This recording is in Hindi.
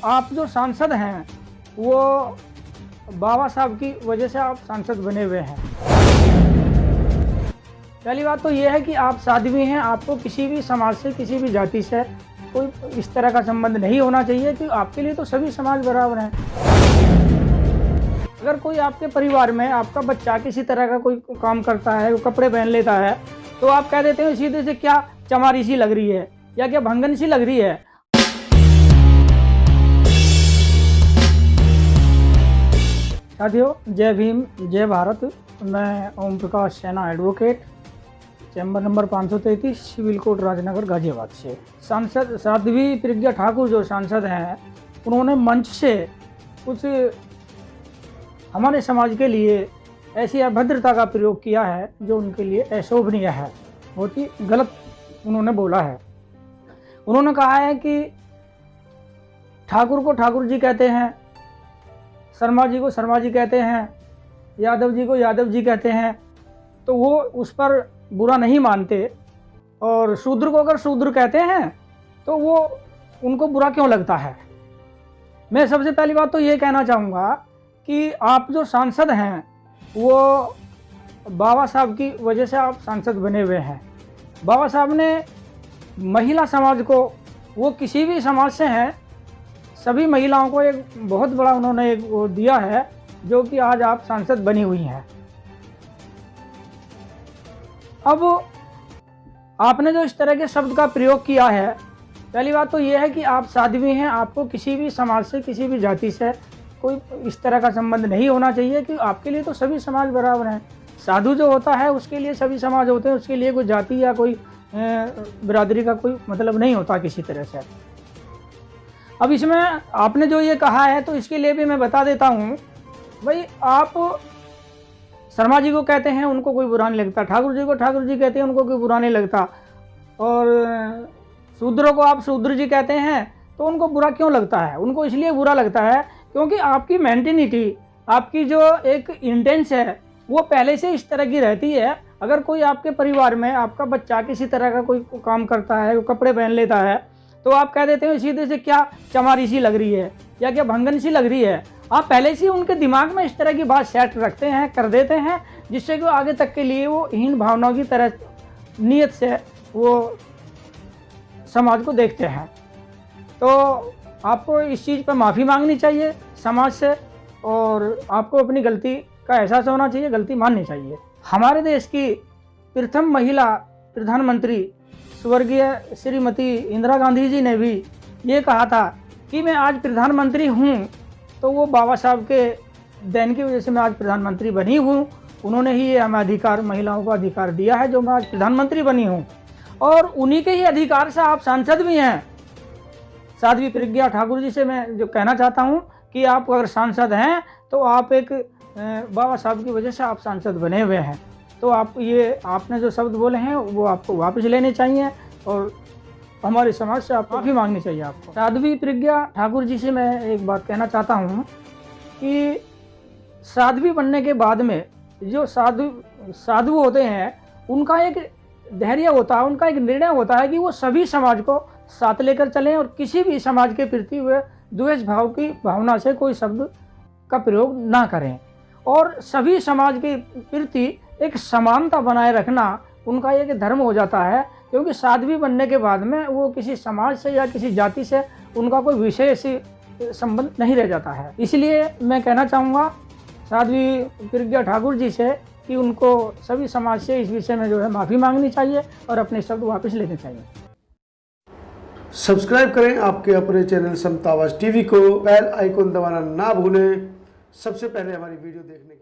आप जो सांसद हैं वो बाबा साहब की वजह से आप सांसद बने हुए हैं। पहली बात तो ये है कि आप साध्वी हैं, आपको किसी भी समाज से, किसी भी जाति से कोई इस तरह का संबंध नहीं होना चाहिए कि आपके लिए तो सभी समाज बराबर हैं। अगर कोई आपके परिवार में आपका बच्चा किसी तरह का कोई काम करता है, वो कपड़े पहन लेता है, तो आप कह देते हैं सीधे से क्या चमारी सी लग रही है या क्या भंगन सी लग रही है। साथियों, जय भीम, जय भारत। मैं Om Prakash Saina advocate, chamber number 533, civil court Rajnagar Ghaziabad से। सांसद साध्वी प्रज्ञा ठाकुर जो सांसद हैं, उन्होंने मंच से कुछ हमारे समाज के लिए ऐसी अभद्रता का प्रयोग किया है जो उनके लिए अशोभनीय है, बहुत ही गलत उन्होंने बोला है। उन्होंने कहा है कि ठाकुर को ठाकुर जी कहते हैं, शर्मा जी को शर्मा जी कहते हैं, यादव जी को यादव जी कहते हैं, तो वो उस पर बुरा नहीं मानते। और शूद्र को अगर शूद्र कहते हैं तो वो उनको बुरा क्यों लगता है। मैं सबसे पहली बात तो ये कहना चाहूँगा कि आप जो सांसद हैं वो बाबा साहब की वजह से आप सांसद बने हुए हैं। बाबा साहब ने महिला समाज को, वो किसी भी समाज से हैं, सभी महिलाओं को एक बहुत बड़ा उन्होंने एक वो दिया है जो कि आज आप सांसद बनी हुई हैं। अब आपने जो इस तरह के शब्द का प्रयोग किया है, पहली बात तो ये है कि आप साध्वी हैं, आपको किसी भी समाज से, किसी भी जाति से कोई इस तरह का संबंध नहीं होना चाहिए कि आपके लिए तो सभी समाज बराबर हैं। साधु जो होता है उसके लिए सभी समाज होते हैं, उसके लिए कोई जाति या कोई बिरादरी का कोई मतलब नहीं होता किसी तरह से। अब इसमें आपने जो ये कहा है तो इसके लिए भी मैं बता देता हूँ, भाई आप शर्मा जी को कहते हैं, उनको कोई बुरा नहीं लगता, ठाकुर जी को ठाकुर जी कहते हैं, उनको कोई बुरा नहीं लगता, और शूद्रों को आप शूद्र जी कहते हैं तो उनको बुरा क्यों लगता है। उनको इसलिए बुरा लगता है क्योंकि आपकी मेंटेलिटी, आपकी जो एक इंटेंस है वो पहले से इस तरह की रहती है। अगर कोई आपके परिवार में आपका बच्चा किसी तरह का कोई काम करता है, वो कपड़े पहन लेता है, तो आप कह देते हैं सीधे से क्या चमारी सी लग रही है या क्या भंगन सी लग रही है। आप पहले से उनके दिमाग में इस तरह की बात सेट रखते हैं, कर देते हैं, जिससे कि आगे तक के लिए वो हीन भावनाओं की तरह नीयत से वो समाज को देखते हैं। तो आपको इस चीज़ पर माफ़ी मांगनी चाहिए समाज से, और आपको अपनी गलती का एहसास होना चाहिए, गलती माननी चाहिए। हमारे देश की प्रथम महिला प्रधानमंत्री स्वर्गीय श्रीमती इंदिरा गांधी जी ने भी ये कहा था कि मैं आज प्रधानमंत्री हूँ तो वो बाबा साहब के देन की वजह से मैं आज प्रधानमंत्री बनी हूँ। उन्होंने ही ये हमें अधिकार, महिलाओं को अधिकार दिया है जो मैं आज प्रधानमंत्री बनी हूँ, और उन्हीं के ही अधिकार से आप सांसद भी हैं। साध्वी प्रज्ञा ठाकुर जी से मैं जो कहना चाहता हूँ कि आप अगर सांसद हैं तो आप एक बाबा साहब की वजह से आप सांसद बने हुए हैं। तो आप ये आपने जो शब्द बोले हैं वो आपको वापस लेने चाहिए और हमारे समाज से आप माफ़ी मांगनी चाहिए आपको। साध्वी प्रज्ञा ठाकुर जी से मैं एक बात कहना चाहता हूँ कि साध्वी बनने के बाद में जो साधु होते हैं उनका एक धैर्य होता है, उनका एक निर्णय होता है कि वो सभी समाज को साथ लेकर चलें और किसी भी समाज के प्रति वे द्वेष भाव की भावना से कोई शब्द का प्रयोग ना करें, और सभी समाज के प्रति एक समानता बनाए रखना उनका एक धर्म हो जाता है। क्योंकि साध्वी बनने के बाद में वो किसी समाज से या किसी जाति से उनका कोई विशेष संबंध नहीं रह जाता है। इसलिए मैं कहना चाहूँगा साध्वी प्रज्ञा ठाकुर जी से कि उनको सभी समाज से इस विषय में जो है माफ़ी मांगनी चाहिए और अपने शब्द वापस लेने चाहिए। सब्सक्राइब करें आपके अपने चैनल समता आवाज़ टीवी को, बेल आइकन दबाना ना भूलें सबसे पहले हमारी वीडियो देखने के लिए।